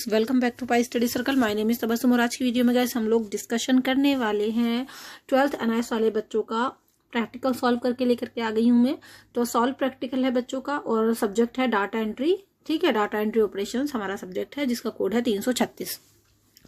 Students, welcome back to pi study circle. My name is Tabassum और आज की video में गाइस हम लोग डिस्कशन करने वाले हैं 12th NIS वाले बच्चों का प्रैक्टिकल सॉल्व करके लेकर के आ गई हूं मैं। तो सॉल्व प्रैक्टिकल है बच्चों का और सब्जेक्ट है डाटा एंट्री। ठीक है, डाटा एंट्री ऑपरेशंस हमारा सब्जेक्ट है जिसका कोड है 336।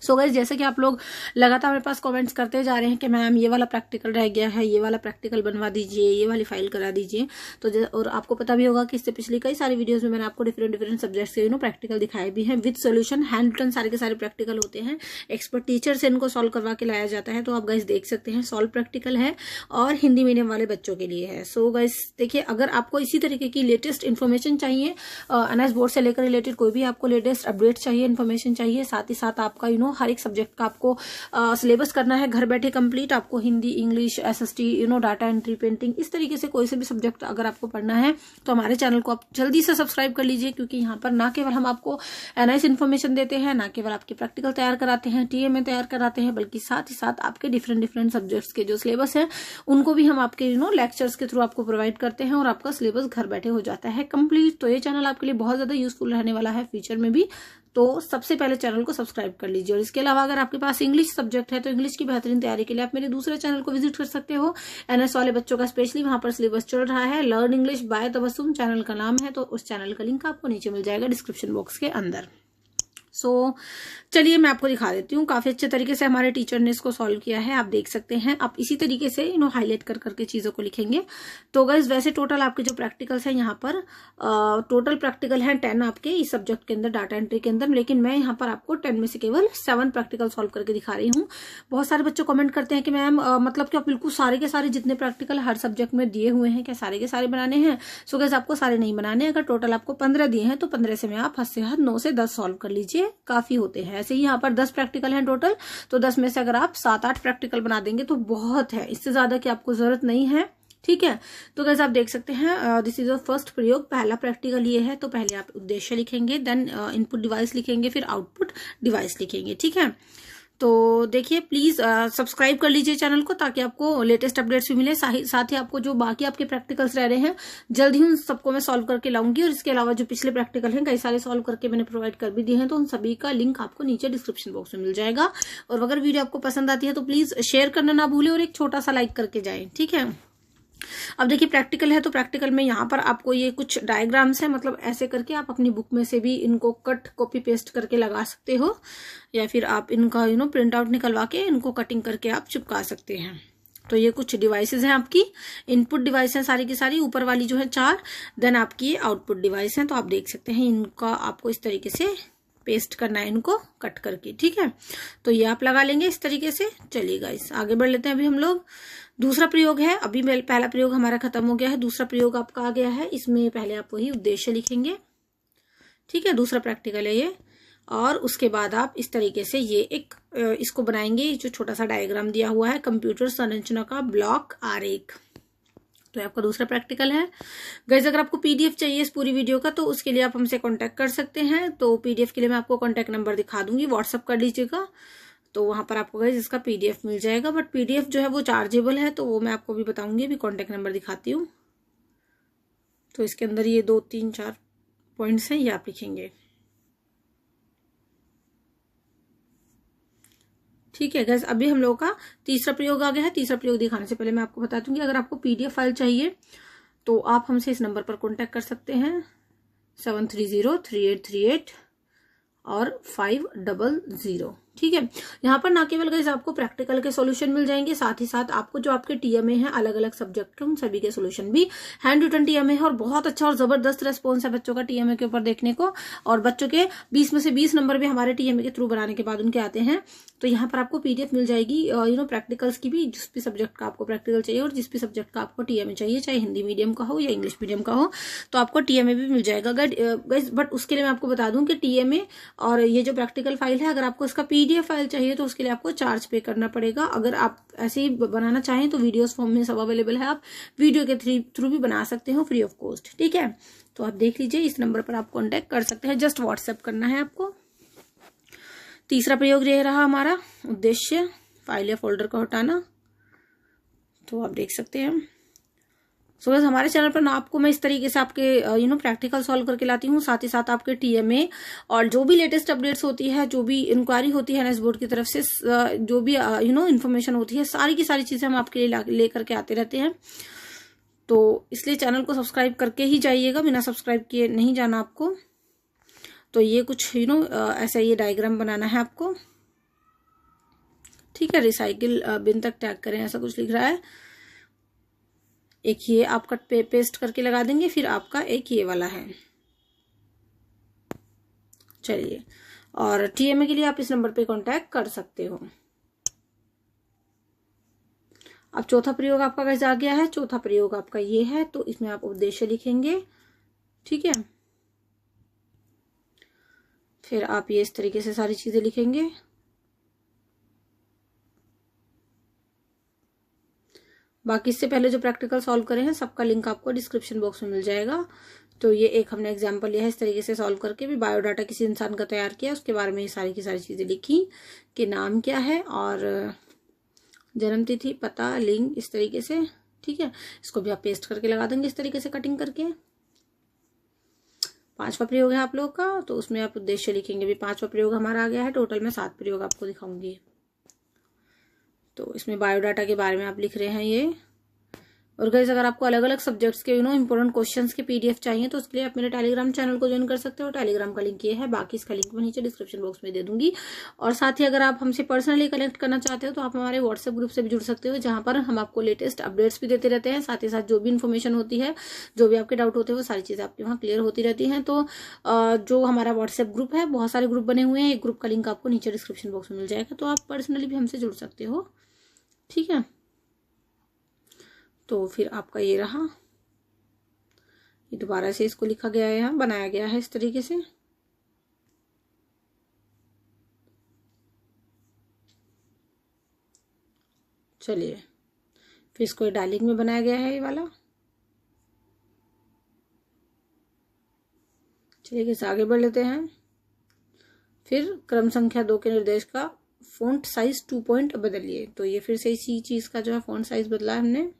सो गाइस, जैसे कि आप लोग लगातार मेरे पास कमेंट्स करते जा रहे हैं कि मैम ये वाला प्रैक्टिकल रह गया है, ये वाला प्रैक्टिकल बनवा दीजिए, ये वाली फाइल करा दीजिए। तो और आपको पता भी होगा कि इससे पिछली कई सारी वीडियोस में मैंने आपको डिफरेंट सब्जेक्ट्स के प्रैक्टिकल दिखाए भी हैं विद सोल्यूशन। हैंड रिटन सारे के सारे प्रैक्टिकल होते हैं, एक्सपर्ट टीचर से इनको सॉल्व करवा के लाया जाता है। तो आप गाइस देख सकते हैं सॉल्व प्रैक्टिकल है और हिंदी मीडियम वाले बच्चों के लिए है। सो गाइस देखिए, अगर आपको इसी तरीके की लेटेस्ट इन्फॉर्मेशन चाहिए, NIS बोर्ड से लेकर रिलेटेड कोई भी आपको लेटेस्ट अपडेट चाहिए, इन्फॉर्मेशन चाहिए, साथ ही साथ आपका हर एक सब्जेक्ट का आपको सिलेबस करना है घर बैठे कंप्लीट। आपको Hindi, English, SST, data entry, painting, इस तरीके से कोई से भी सब्जेक्ट अगर आपको पढ़ना है तो हमारे चैनल को आप जल्दी से सब्सक्राइब कर लीजिए, क्योंकि यहाँ पर ना केवल हम आपको NIS इन्फॉर्मेशन देते हैं, ना केवल आपके प्रैक्टिकल तैयार कराते हैं, TMA तैयार कराते हैं, बल्कि साथ ही साथ आपके डिफरेंट सब्जेक्ट्स के जो सिलेबस है उनको भी हम आपके लेक्चर्स के थ्रू आपको प्रोवाइड करते हैं और आपका सिलेबस घर बैठे हो जाता है कंप्लीट। तो ये चैनल आपके लिए बहुत ज्यादा यूजफुल रहने वाला है फ्यूचर में भी। तो सबसे पहले चैनल को सब्सक्राइब कर लीजिए। और इसके अलावा अगर आपके पास इंग्लिश सब्जेक्ट है तो इंग्लिश की बेहतरीन तैयारी के लिए आप मेरे दूसरे चैनल को विजिट कर सकते हो। NIS वाले बच्चों का स्पेशली वहां पर सिलेबस चल रहा है, learn English by Tabassum channel का नाम है। तो उस चैनल का लिंक आपको नीचे मिल जाएगा डिस्क्रिप्शन बॉक्स के अंदर। सो चलिए मैं आपको दिखा देती हूँ। काफी अच्छे तरीके से हमारे टीचर ने इसको सॉल्व किया है, आप देख सकते हैं। आप इसी तरीके से हाईलाइट कर करके चीजों को लिखेंगे। तो गाइस वैसे टोटल आपके जो प्रैक्टिकल्स हैं यहाँ पर टोटल प्रैक्टिकल है 10 आपके इस सब्जेक्ट के अंदर, डाटा एंट्री के अंदर, लेकिन मैं यहाँ पर आपको 10 में से केवल 7 प्रैक्टिकल सॉल्व करके दिखा रही हूँ। बहुत सारे बच्चे कमेंट करते हैं कि मैम मतलब कि आप बिल्कुल सारे के सारे जितने प्रैक्टिकल हर सब्जेक्ट में दिए हुए हैं क्या सारे के सारे बनाने हैं? सो गाइस आपको सारे नहीं बनाने। अगर टोटल आपको 15 दिए हैं तो 15 से में आप हद से हद 9 से 10 सॉल्व कर लीजिए, काफी होते हैं। ऐसे ही यहाँ पर 10 प्रैक्टिकल हैं टोटल, तो 10 में से अगर आप 7-8 प्रैक्टिकल बना देंगे तो बहुत है, इससे ज्यादा की आपको जरूरत नहीं है। ठीक है, तो गाइस आप देख सकते हैं दिस इज द फर्स्ट प्रयोग। पहला प्रैक्टिकल ये है, तो पहले आप उद्देश्य लिखेंगे, देन इनपुट डिवाइस लिखेंगे, फिर आउटपुट डिवाइस लिखेंगे। ठीक है, तो देखिए प्लीज सब्सक्राइब कर लीजिए चैनल को ताकि आपको लेटेस्ट अपडेट्स भी मिले। साथ ही आपको जो बाकी आपके प्रैक्टिकल्स रह रहे हैं जल्द ही उन सबको मैं सॉल्व करके लाऊंगी। और इसके अलावा जो पिछले प्रैक्टिकल हैं कई सारे सॉल्व करके मैंने प्रोवाइड कर भी दिए हैं, तो उन सभी का लिंक आपको नीचे डिस्क्रिप्शन बॉक्स में मिल जाएगा। और अगर वीडियो आपको पसंद आती है तो प्लीज शेयर करना ना भूलें और एक छोटा सा लाइक करके जाए। ठीक है, अब देखिए प्रैक्टिकल है, तो प्रैक्टिकल में यहाँ पर आपको ये कुछ डायग्राम्स है, मतलब ऐसे करके आप अपनी बुक में से भी इनको कट कॉपी पेस्ट करके लगा सकते हो, या फिर आप इनका प्रिंट आउट निकलवा के इनको कटिंग करके आप चिपका सकते हैं। तो ये कुछ डिवाइसेस हैं आपकी, इनपुट डिवाइस है सारी की सारी, ऊपर वाली जो है 4, देन आपकी आउटपुट डिवाइस है। तो आप देख सकते हैं इनका आपको इस तरीके से पेस्ट करना है इनको कट करके। ठीक है, तो ये आप लगा लेंगे इस तरीके से। चलिए गाइस आगे बढ़ लेते हैं। अभी हम लोग दूसरा प्रयोग है, अभी पहला प्रयोग हमारा खत्म हो गया है, दूसरा प्रयोग आपका आ गया है। इसमें पहले आप वही उद्देश्य लिखेंगे। ठीक है, दूसरा प्रैक्टिकल है ये। और उसके बाद आप इस तरीके से ये एक इसको बनाएंगे, जो छोटा सा डायग्राम दिया हुआ है कंप्यूटर संरचना का ब्लॉक आरेख। तो आपका दूसरा प्रैक्टिकल है। गाइस अगर आपको PDF चाहिए इस पूरी वीडियो का तो उसके लिए आप हमसे कांटेक्ट कर सकते हैं। तो PDF के लिए मैं आपको कांटेक्ट नंबर दिखा दूंगी, व्हाट्सअप कर लीजिएगा, तो वहां पर आपको गाइस इसका PDF मिल जाएगा। बट PDF जो है वो चार्जेबल है, तो वो मैं आपको भी बताऊंगी। अभी कांटेक्ट नंबर दिखाती हूँ। तो इसके अंदर ये 2, 3, 4 पॉइंट्स हैं, ये आप लिखेंगे। ठीक है गाइस, अभी हम लोगों का तीसरा प्रयोग आ गया है। तीसरा प्रयोग दिखाने से पहले मैं आपको बता दूंगी, अगर आपको PDF फाइल चाहिए तो आप हमसे इस नंबर पर कांटेक्ट कर सकते हैं 7303838 और 500। ठीक है, यहाँ पर ना केवल गाइस आपको प्रैक्टिकल के सॉल्यूशन मिल जाएंगे, साथ ही साथ आपको जो आपके TMA है अलग अलग सब्जेक्ट के, उन सभी के सॉल्यूशन भी, हैंड रिटन TMA है और बहुत अच्छा और जबरदस्त रेस्पॉन्स है बच्चों का TMA के ऊपर देखने को। और बच्चों के 20 में से 20 नंबर भी हमारे TMA के थ्रू बनाने के बाद उनके आते हैं। तो यहाँ पर आपको PDF मिल जाएगी प्रैक्टिकल्स की भी, जिस भी सब्जेक्ट का आपको प्रैक्टिकल चाहिए और जिस भी सब्जेक्ट का आपको TMA चाहिए, चाहे हिंदी मीडियम का हो या इंग्लिश मीडियम का हो, तो आपको TMA भी मिल जाएगा गाइस। बट उसके लिए मैं आपको बता दूं कि TMA और ये जो प्रैक्टिकल फाइल है, अगर आपको इसका PDF फाइल चाहिए तो उसके लिए आपको चार्ज पे करना पड़ेगा। अगर आप ऐसे ही बनाना चाहें तो वीडियोस फॉर्म में सब अवेलेबल है, आप वीडियो के थ्रू भी बना सकते हो फ्री ऑफ कॉस्ट। ठीक है, तो आप देख लीजिए, इस नंबर पर आप कांटेक्ट कर सकते हैं, जस्ट व्हाट्सएप करना है आपको। तीसरा प्रयोग ये रहा हमारा उद्देश्य, फाइल या फोल्डर को हटाना। तो आप देख सकते हैं सो बस हमारे चैनल पर ना आपको मैं इस तरीके से आपके प्रैक्टिकल सॉल्व करके लाती हूँ, साथ ही साथ आपके टीएमए और जो भी लेटेस्ट अपडेट्स होती है, जो भी इंक्वायरी होती है एनएस बोर्ड की तरफ से, जो भी इन्फॉर्मेशन होती है, सारी की सारी चीजें हम आपके लिए लेकर के आते रहते हैं। तो इसलिए चैनल को सब्सक्राइब करके ही जाइएगा, बिना सब्सक्राइब किए नहीं जाना आपको। तो ये कुछ ऐसा ये डायग्राम बनाना है आपको, ठीक है। रिसाइकिल बिन तक टैग करें, ऐसा कुछ लिख रहा है। एक ये आप कट पे पेस्ट करके लगा देंगे, फिर आपका एक ये वाला है। चलिए, और टीएमए के लिए आप इस नंबर पे कांटेक्ट कर सकते हो। अब चौथा प्रयोग आपका कैसे आ गया है? चौथा प्रयोग आपका ये है, तो इसमें आप उद्देश्य लिखेंगे, ठीक है। फिर आप ये इस तरीके से सारी चीजें लिखेंगे। बाकी इससे पहले जो प्रैक्टिकल सॉल्व करे हैं सबका लिंक आपको डिस्क्रिप्शन बॉक्स में मिल जाएगा। तो ये एक हमने एग्जाम्पल लिया है, इस तरीके से सॉल्व करके भी बायोडाटा किसी इंसान का तैयार किया, उसके बारे में ये सारी की सारी चीजें लिखी कि नाम क्या है और जन्म तिथि, पता, लिंग, इस तरीके से, ठीक है। इसको भी आप पेस्ट करके लगा देंगे इस तरीके से कटिंग करके। पांचवा प्रयोग है आप लोग का, तो उसमें आप उद्देश्य लिखेंगे भी। पांचवा प्रयोग हमारा आ गया है, टोटल में 7 प्रयोग आपको दिखाऊंगी। तो इसमें बायोडाटा के बारे में आप लिख रहे हैं ये। और गाइस अगर आपको अलग अलग सब्जेक्ट्स के इंपॉर्टेंट क्वेश्चंस के पीडीएफ चाहिए तो उसके लिए आप मेरे टेलीग्राम चैनल को ज्वाइन कर सकते हो। टेलीग्राम का लिंक ये है, बाकी इसका लिंक मैं नीचे डिस्क्रिप्शन बॉक्स में दे दूंगी। और साथ ही अगर आप हमसे पर्सनली कनेक्ट करना चाहते हो तो आप हमारे व्हाट्सएप ग्रुप से भी जुड़ सकते हो, जहां पर हम आपको लेटेस्ट अपडेट्स भी देते रहते हैं। साथ ही साथ जो भी इन्फॉर्मेशन होती है, जो भी आपके डाउट होते हैं, वो सारी चीजें आपके वहाँ क्लियर होती रहती है। तो जो हमारा व्हाट्सएप ग्रुप है, बहुत सारे ग्रुप बने हुए हैं, एक ग्रुप का लिंक आपको नीचे डिस्क्रिप्शन बॉक्स में मिल जाएगा, तो आप पर्सनली भी हमसे जुड़ सकते हो, ठीक है। तो फिर आपका ये रहा, ये दोबारा से इसको लिखा गया है, यहाँ बनाया गया है इस तरीके से। चलिए, फिर इसको डायलिंग में बनाया गया है ये वाला। चलिए इसे आगे बढ़ लेते हैं। फिर क्रम संख्या 2 के निर्देश का फॉन्ट साइज 2 पॉइंट बदलिए। तो ये फिर से इसी चीज का जो है फॉन्ट साइज बदला है हमने।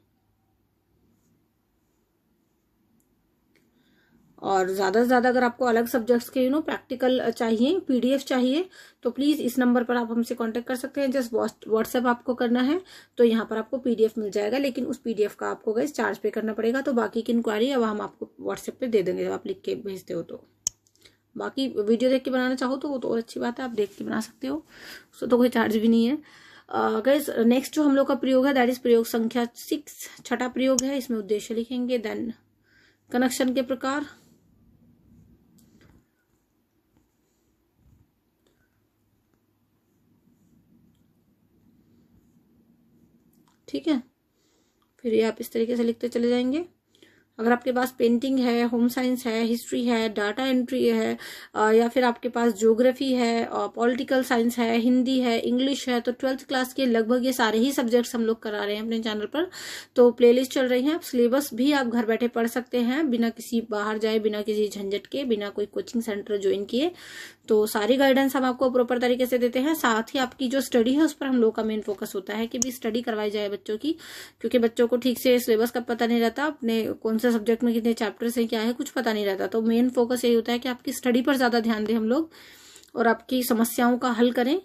और ज्यादा से ज्यादा अगर आपको अलग सब्जेक्ट्स के प्रैक्टिकल चाहिए, पीडीएफ चाहिए, तो प्लीज इस नंबर पर आप हमसे कांटेक्ट कर सकते हैं। जस्ट व्हाट्सएप आपको करना है, तो यहाँ पर आपको पीडीएफ मिल जाएगा, लेकिन उस पीडीएफ का आपको गाइस चार्ज पे करना पड़ेगा। तो बाकी की इंक्वायरी अब हम आपको व्हाट्सएप पे दे देंगे, जब आप लिख के भेजते हो। तो बाकी वीडियो देख के बनाना चाहो तो वो तो और अच्छी बात है, आप देख के बना सकते हो, उसको तो कोई चार्ज भी नहीं है। गाइस नेक्स्ट जो हम लोग का प्रयोग है दैट इज प्रयोग संख्या 6, छठा प्रयोग है। इसमें उद्देश्य लिखेंगे, देन कनेक्शन के प्रकार, ठीक है। फिर ये आप इस तरीके से लिखते चले जाएंगे। अगर आपके पास पेंटिंग है, होम साइंस है, हिस्ट्री है, डाटा एंट्री है, या फिर आपके पास ज्योग्राफी है, पॉलिटिकल साइंस है, हिंदी है, इंग्लिश है, तो 12th क्लास के लगभग ये सारे ही सब्जेक्ट्स हम लोग करा रहे हैं अपने चैनल पर। तो प्लेलिस्ट चल रही है, सिलेबस भी आप घर बैठे पढ़ सकते हैं, बिना किसी बाहर जाए, बिना किसी झंझट के, बिना कोई कोचिंग सेंटर ज्वाइन किए। तो सारी गाइडेंस हम आपको प्रॉपर तरीके से देते हैं। साथ ही आपकी जो स्टडी है उस पर हम लोग का मेन फोकस होता है कि भी स्टडी करवाई जाए बच्चों की, क्योंकि बच्चों को ठीक से सिलेबस का पता नहीं रहता, अपने कौन से सब्जेक्ट में कितने चैप्टर्स हैं, क्या है, कुछ पता नहीं रहता। तो मेन फोकस यही होता है कि आपकी स्टडी पर ज्यादा ध्यान दें हम लोग और आपकी समस्याओं का हल करें।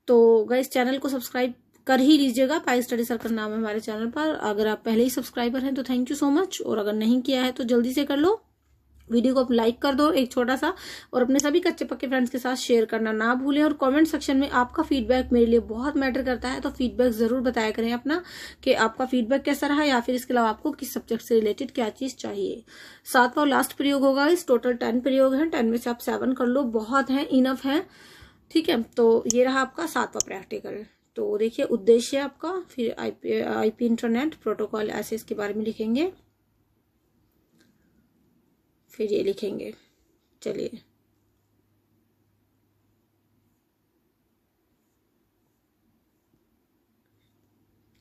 तो गाइस चैनल को सब्सक्राइब कर ही लीजिएगा, पाई स्टडी सर्कल नाम है हमारे चैनल पर। अगर आप पहले ही सब्सक्राइबर हैं तो थैंक यू सो मच, और अगर नहीं किया है तो जल्दी से कर लो। वीडियो को लाइक कर दो एक छोटा सा, और अपने सभी कच्चे पक्के फ्रेंड्स के साथ शेयर करना ना भूलें। और कमेंट सेक्शन में आपका फीडबैक मेरे लिए बहुत मैटर करता है, तो फीडबैक जरूर बताया करें अपना कि आपका फीडबैक कैसा रहा, या फिर इसके अलावा आपको किस सब्जेक्ट से रिलेटेड क्या चीज चाहिए। 7वां लास्ट प्रयोग होगा, इस टोटल 10 प्रयोग है, 10 में से आप 7 कर लो, बहुत है, इनफ है, ठीक है। तो ये रहा आपका 7वां प्रैक्टिकल। तो देखिए उद्देश्य आपका, फिर आईपी इंटरनेट प्रोटोकॉल, ऐसे इसके बारे में लिखेंगे, फिर ये लिखेंगे। चलिए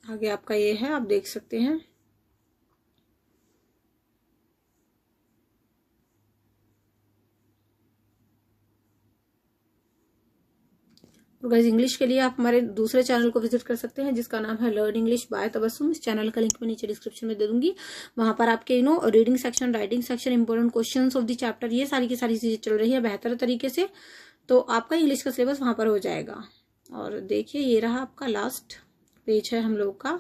आगे आपका ये है, आप देख सकते हैं। और गाइस इंग्लिश के लिए आप हमारे दूसरे चैनल को विजिट कर सकते हैं जिसका नाम है लर्न इंग्लिश बाय तबस्सुम। इस चैनल का लिंक मैं नीचे डिस्क्रिप्शन में दे दूंगी। वहां पर आपके reading section, writing section, important questions of the chapter, ये सारी की सारी चीजें चल रही है बेहतर तरीके से। तो आपका इंग्लिश का सिलेबस वहां पर हो जाएगा। और देखिए ये रहा आपका लास्ट पेज है हम लोग का,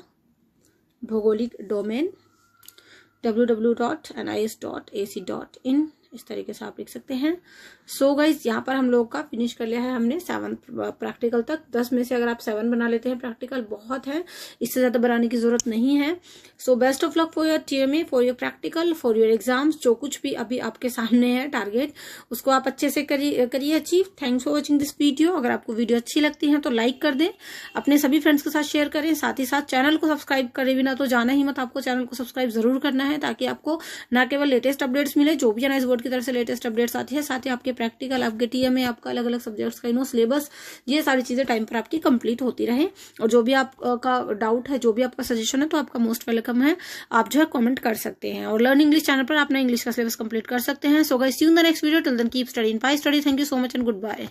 भौगोलिक डोमेन www.nis.ac.in, इस तरीके से आप लिख सकते हैं। सो गाइज यहाँ पर हम लोग का फिनिश कर लिया है हमने 7 प्रैक्टिकल तक। 10 में से अगर आप 7 बना लेते हैं प्रैक्टिकल बहुत है, इससे ज्यादा बनाने की जरूरत नहीं है। So best of luck for your TMA, for your practical, for your exams. जो कुछ भी अभी आपके सामने है टारगेट, उसको आप अच्छे से करिए achieve. Thanks for watching this video. अगर आपको वीडियो अच्छी लगती है तो लाइक कर दें, अपने सभी फ्रेंड्स के साथ शेयर करें, साथ ही साथ चैनल को सब्सक्राइब करे बिना तो जाना ही मत। आपको चैनल को सब्सक्राइब जरूर करना है ताकि आपको न केवल लेटेस्ट अपडेट्स मिले, जो भी NIS बोर्ड की तरफ से लेटेस्ट अपडेट्स आती है, साथ ही आपके प्रैक्टिकल, आपके TMA, आपका अलग अलग सब्जेक्ट्स का सिलेबस, ये सारी चीजें टाइम पर आपकी कंप्लीट होती रहे। और जो भी आपका डाउट है, जो भी आपका सजेशन है, तो आपका मोस्ट वेलकम है। आप जो है कमेंट कर सकते हैं। और लर्न इंग्लिश चैनल पर अपना इंग्लिश का सिलेबस कंप्लीट कर सकते हैं। So guys see you in the next video. Till then keep studying, bye study. Thank you so much and good bye.